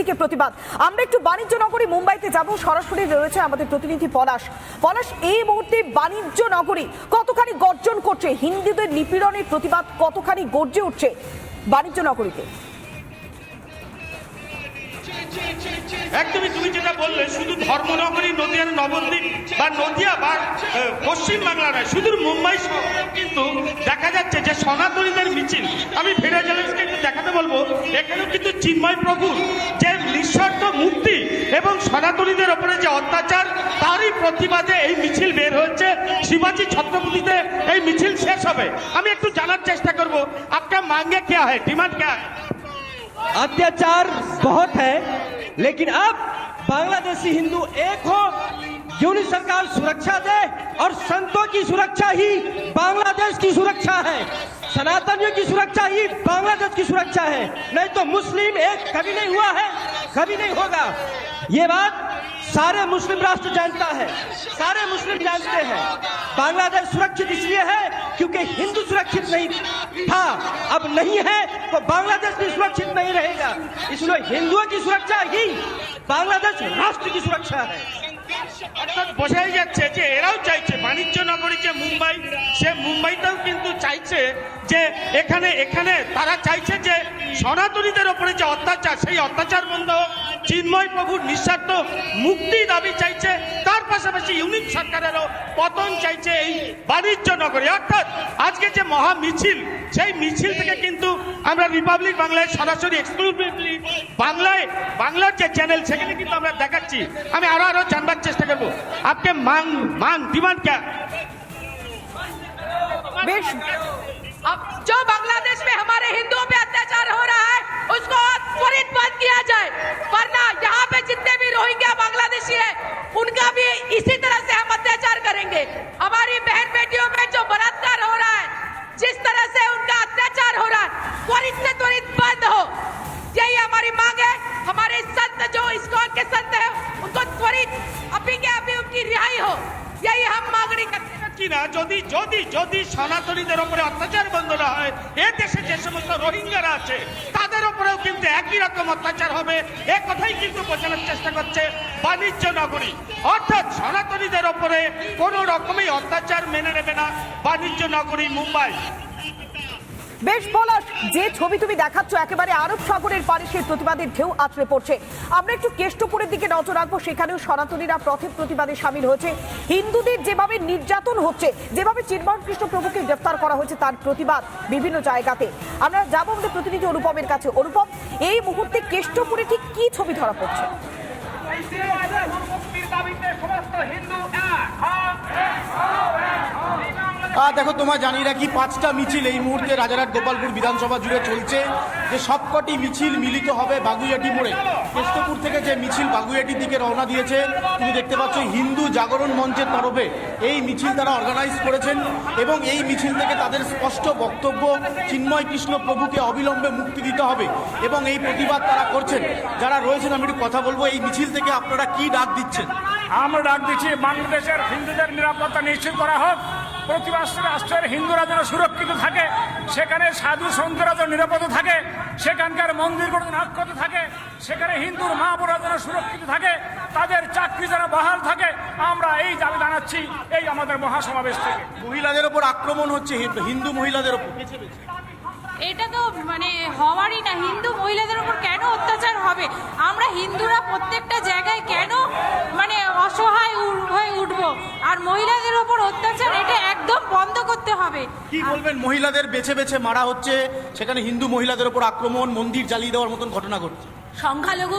একদিকে প্রতিবাদ। আমরা একটু বাণিজ্য নগরী মুম্বাইতে যাব, সরাসরি রয়েছে আমাদের প্রতিনিধি পলাশ। পলাশ, এই মুহূর্তে বাণিজ্য নগরী কতখানি গর্জন করছে, হিন্দুদের নিপীড়নের প্রতিবাদ কতখানি গর্জে উঠছে বাণিজ্য নগরীতে? একদমই তুমি যেটা বললে, শুধু ধর্মনগরী নদিয়ার নবদ্বীপ বা নদিয়া বা পশ্চিম বাংলা নয়, শুধু মুম্বাই শহরে কিন্তু দেখা যাচ্ছে যে সনাতনীদের মিছিল। আমি ফেরা চ্যালেঞ্জকে একটু দেখাতে বলবো, এখানেও কিন্তু চিন্ময় প্রভুর যে নিঃস্বার্থ মুক্তি এবং সনাতনীদের ওপরে যে অত্যাচার, তারই প্রতিবাদে এই মিছিল বের হচ্ছে। শিবাজি ছত্রপতিতে এই মিছিল শেষ হবে। আমি একটু জানার চেষ্টা করবো, আপনার मांगे क्या है, डिमांड क्या है? अत्याचार बहुत है, लेकिन अब बांग्लादेशी हिंदू एक हो, यूनिट सरकार सुरक्षा दे और संतों की सुरक्षा ही बांग्लादेश की सुरक्षा है, सनातनियों की सुरक्षा ही बांग्लादेश की सुरक्षा है। नहीं तो मुस्लिम एक कभी नहीं हुआ है, कभी नहीं होगा। ये बात सारे मुस्लिम राष्ट्र जानता है, सारे मुस्लिम जानते हैं। बांग्लादेश सुरक्षित इसलिए है क्योंकि हिंदू सुरक्षित नहीं था, अब नहीं है तो बांग्लादेश भी सुरक्षित नहीं रहेगा। इसलिए हिंदुओं की सुरक्षा ही बांग्लादेश राष्ट्र की सुरक्षा है। অর্থাৎ বোঝাই যাচ্ছে যে এরাও চাইছে বাণিজ্য নগরী যে মুম্বাই, সে মুম্বাইটাও কিন্তু চাইছে যে এখানে এখানে তারা চাইছে যে সনাতনীদের ওপরে যে অত্যাচার, সেই অত্যাচার বন্ধ হোক। চিন্ময় প্রভুর নিঃস্বার্থ মুক্তি দাবি চাইছে, তার পাশাপাশি ইউনিট সরকারেরও পতন চাইছে এই বাণিজ্য নগরী। অর্থাৎ আজকে যে মহা মিছিল, সেই মিছিল থেকে কিন্তু আমরা রিপাবলিক বাংলায় সরাসরি এক্সক্লুসিভলি বাংলার যে চ্যানেল, সেখানে কিন্তু আমরা দেখাচ্ছি। আমি আরো জানবার চেষ্টা করবো, আপনি ডিমান্ড क्या? বেশ, अब जो बांग्लादेश में हमारे हिंदुओं पे अत्याचार हो रहा है उसको त्वरित बंद किया जाए, वरना यहाँ पे जितने भी रोहिंग्या बांग्लादेशी है उनका भी इसी तरह से हम अत्याचार करेंगे। हमारी बहन बेटियों में जो बलात्कार हो रहा है, जिस तरह से उनका अत्याचार हो रहा है, त्वरित से त्वरित बंद हो, यही हमारी मांग है। हमारे संत जो इस्कॉन के संत है उनको त्वरित अभी के अभी उनकी रिहाई हो, यही हम मांगनी करते हैं। কিনা যদি যদি যদি সনাতনীদের উপরে অত্যাচার বন্ধ না হয়, এ দেশে যে সমস্ত রোহিঙ্গারা আছে তাদের উপরেও কিন্তু একই রকম অত্যাচার হবে। এ কথাই কিন্তু বোঝানোর চেষ্টা করছে বাণিজ্য নগরী। অর্থাৎ সনাতনীদের উপরে কোনো রকমই অত্যাচার মেনে নেবে না বাণিজ্য নগরী মুম্বাই। বেশ পলাশ, যে ছবি তুমি দেখাচ্ছ একেবারে আরব সাগরের পারে সেই প্রতিবাদের ঢেউ আছড়ে পড়ছে। আমরা একটু কেষ্টপুরের দিকে নজর রাখবো, সেখানেও সনাতনীরা পথের প্রতিবাদে সামিল হয়েছে। হিন্দুদের যেভাবে নির্যাতন হচ্ছে, যেভাবে চিন্ময় কৃষ্ণ প্রভুকে গ্রেফতার করা হয়েছে, তার প্রতিবাদ বিভিন্ন জায়গাতে। আমরা যাবো আমাদের প্রতিনিধি অনুপমের কাছে। অনুপম, এই মুহূর্তে কেষ্টপুরে ঠিক কি ছবি ধরা পড়ছে? দেখো, তোমার জানিয়ে রাখি, 5টা মিছিল এই মুহূর্তে রাজারহাট গোপালপুর বিধানসভা জুড়ে চলছে। যে সবকটি মিছিল মিলিত হবে বাগুইয়াটি মোড়ে। কেষ্টপুর থেকে যে মিছিল বাগুইয়াটির দিকে রওনা দিয়েছে, তুমি দেখতে পাচ্ছ হিন্দু জাগরণ মঞ্চের তরফে এই মিছিল তারা অর্গানাইজ করেছেন এবং এই মিছিল থেকে তাদের স্পষ্ট বক্তব্য, চিন্ময় কৃষ্ণ প্রভুকে অবিলম্বে মুক্তি দিতে হবে এবং এই প্রতিবাদ তারা করছেন। যারা রয়েছেন আমি একটু কথা বলবো, এই মিছিল থেকে আপনারা কি ডাক দিচ্ছেন? আমরা ডাক দিচ্ছি বাংলাদেশের হিন্দুদের নিরাপত্তা নিশ্চিত করা হোক, প্রতিবেশী রাষ্ট্রের হিন্দুরা যেন সুরক্ষিত থাকে, সেখানে সাধু সন্তরা যেন নিরাপদ থাকে, সেখানকার মন্দিরগুলো যেন অক্ষত থাকে, সেখানে হিন্দুর মা বোনরা যেন সুরক্ষিত থাকে, তাদের চাকরি যেন বহাল থাকে। আমরা এই দাবি জানাচ্ছি এই আমাদের মহাসমাবেশ থেকে। মহিলাদের ওপর আক্রমণ হচ্ছে, হিন্দু মহিলাদের ওপর। এটা তো মানে হওয়ারই না। হিন্দু মহিলাদের উপর কেন অত্যাচার হবে? আমরা হিন্দুরা প্রত্যেকটা জায়গায় কেন মানে অসহায় হয়ে উঠবো? আর মহিলাদের উপর অত্যাচার এটা একদম বন্ধ করতে হবে। কি বলবেন, মহিলাদের বেছে বেছে মারা হচ্ছে, সেখানে হিন্দু মহিলাদের উপর আক্রমণ, মন্দির জ্বালিয়ে দেওয়ার মতন ঘটনা ঘটছে। সংখ্যালঘু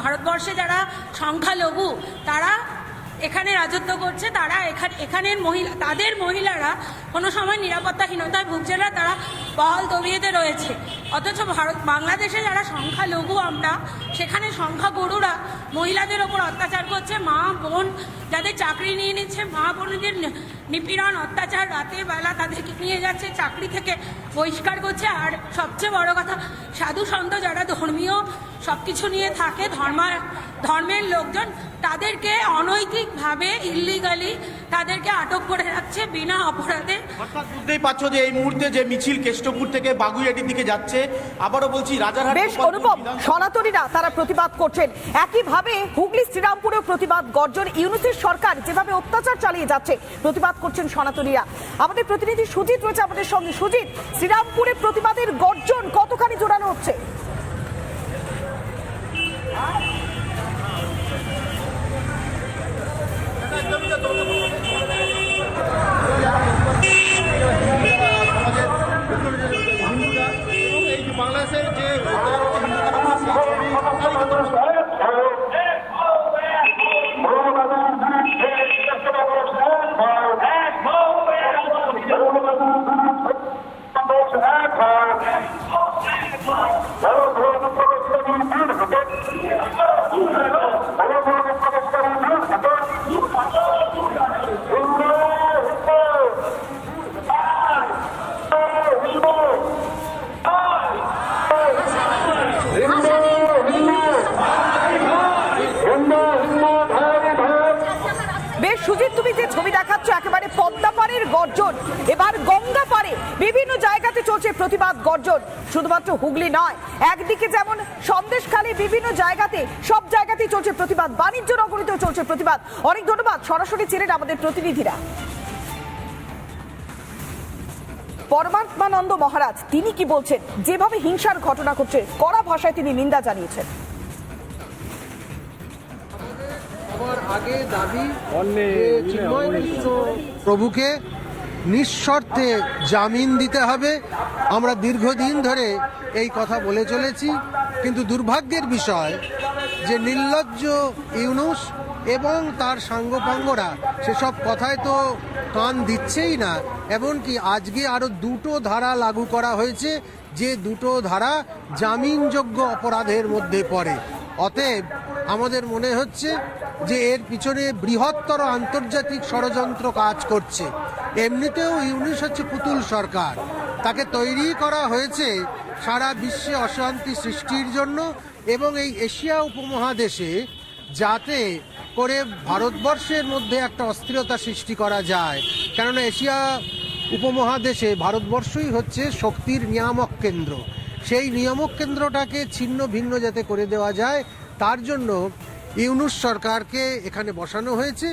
ভারতবর্ষে যারা সংখ্যালঘু তারা এখানে রাজত্ব করছে, তারা এখানের তাদের মহিলারা কোনো সময় নিরাপত্তাহীনতায় ভুগছে না, তারা বহাল তবিয়েতে রয়েছে। অথচ বাংলাদেশে যারা সংখ্যালঘু আমরা, সেখানে সংখ্যাগুরুরা মহিলাদের ওপর অত্যাচার করছে। মা বোন যাদের চাকরি নিয়ে নিচ্ছে, মা বোনদের নিপীড়ন অত্যাচার, রাতের বেলা তাদেরকে নিয়ে যাচ্ছে, চাকরি থেকে বহিষ্কার করছে। আর সবচেয়ে বড় কথা, সাধু সন্ত যারা ধর্মীয় সবকিছু নিয়ে থাকে, ধর্মের লোকজন, তাদেরকে অনৈতিকভাবে ইল্লিগালি তাদেরকে আটক করে রাখছে বিনা অপরাধে। অর্থাৎ বুঝতেই পারছো যে এই মুহূর্তে যে মিছিল কেষ্টপুর থেকে বাগুইয়াটির দিকে যাচ্ছে, আবারও বলছি রাজারহাট বেশ অনুপম, সনাতনীরা তারা প্রতিবাদ করছেন। একইভাবে হুগলি শ্রীরামপুরেও প্রতিবাদ গর্জন। ইউনূসের সরকার যেভাবে অত্যাচার চালিয়ে যাচ্ছে প্রতিবাদ করছেন সনাতনীরা। আমাদের প্রতিনিধি সুজিত রয়েছে আমাদের সঙ্গে। সুজিত, শ্রীরামপুরে প্রতিবাদের গর্জন কতখানি জোরালো হচ্ছে? বাংলাদেশের যে বেশ সুজিত, তুমি যে ছবি দেখাচ্ছ একেবারে পদ্মা পাড়ের গর্জন, এবার গঙ্গা পাড়ে বিভিন্ন জায়গাতে চলছে প্রতিবাদ গর্জন। শুধুমাত্র হুগলি নয়, একদিকে যেমন সন্দেশখালী বিভিন্ন জায়গাতে, সব জায়গাতেই চলছে প্রতিবাদ, বাণিজ্য নগরীতেও চলছে প্রতিবাদ। অনেক ধন্যবাদ, সরাসরি ছিলেন আমাদের প্রতিনিধিরা। পরমাত্মানন্দ মহারাজ তিনি কি বলছেন, যেভাবে হিংসার ঘটনা ঘটছে কড়া ভাষায় তিনি নিন্দা জানিয়েছেন। আগে দাবি চিন্ময় মিশ্র প্রভুকে নিঃশর্তে জামিন দিতে হবে। আমরা দীর্ঘদিন ধরে এই কথা বলে চলেছি, কিন্তু দুর্ভাগ্যের বিষয় যে নির্লজ্জ ইউনূস এবং তার সাঙ্গপাঙ্গরা সেসব কথায় তো কান দিচ্ছেই না। এমনকি আজকে আরো দুটো ধারা লাগু করা হয়েছে, যে দুটো ধারা জামিনযোগ্য অপরাধের মধ্যে পড়ে। অতএব আমাদের মনে হচ্ছে যে এর পিছনে বৃহত্তর আন্তর্জাতিক ষড়যন্ত্র কাজ করছে। এমনিতেও ইউনূস হচ্ছে পুতুল সরকার, তাকে তৈরি করা হয়েছে সারা বিশ্বে অশান্তি সৃষ্টির জন্য এবং এই এশিয়া উপমহাদেশে যাতে করে ভারতবর্ষের মধ্যে একটা অস্থিরতা সৃষ্টি করা যায়। কেননা এশিয়া উপমহাদেশে ভারতবর্ষই হচ্ছে শক্তির নিয়ামক কেন্দ্র। সেই নিয়ামক কেন্দ্রটাকে ছিন্ন ভিন্ন যাতে করে দেওয়া যায়, তার জন্য ইউনূস সরকারকে এখানে বসানো হয়েছে।